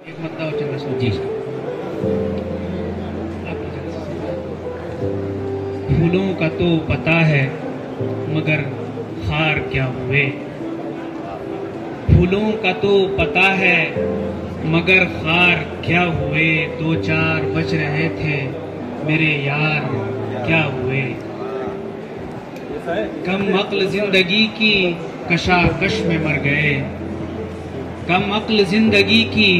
एक मुद्दा और चल रहा जी। फूलों का तो पता है मगर हार क्या हुए। फूलों का तो पता है मगर हार क्या हुए। दो चार बज रहे थे मेरे यार क्या हुए। कम अक्ल जिंदगी की कशाकश में मर गए। कम अक्ल जिंदगी की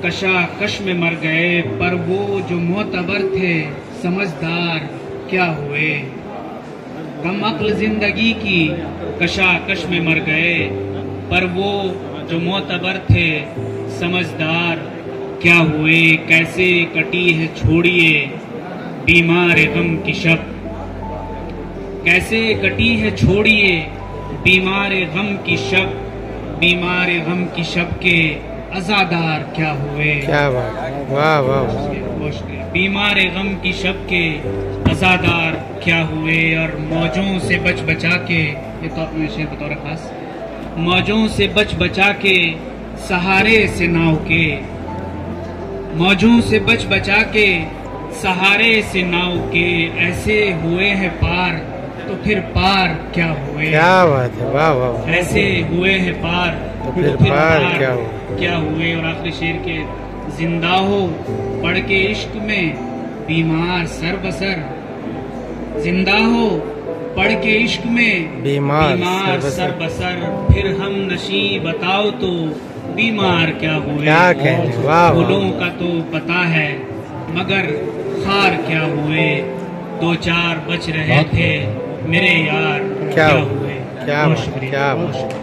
कशाकश में मर गए। पर वो जो मोतबर थे समझदार क्या हुए। कम अक्ल जिंदगी की कशाकश में मर गए। पर वो जो मोतबर थे समझदार क्या हुए। कैसे कटी है छोड़िए बीमार गम की शब। कैसे कटी है छोड़िए बीमार गम की शब। बीमार गम की शब के अज़ादार क्या हुए। क्या बात, वाह वाह। बीमार गम की शब के अज़ादार क्या हुए। और मौजों से बच बचा के, ये तो शेर बतौर खास, मौजों से बच बचा के सहारे से नाव के। मौजों से बच बचा के सहारे से नाव के। ऐसे हुए हैं पार तो फिर पार क्या हुए। क्या बात है, वाह वाह। ऐसे हुए हैं पार तो फिर पार क्या हुए। और आखिरी शेर के, जिंदा हो पढ़ के इश्क में बीमार सर बसर। जिंदा हो पढ़ के इश्क में बीमार सर बसर। फिर हम नशी बताओ तो बीमार क्या हुए। क्या कहने, वाह। फूलों का तो पता है मगर खार क्या हुए। दो चार बच रहे थे मेरे यार क्या हुए। क्या बहुत शुक्रिया, क्या बहुत शुक्रिया।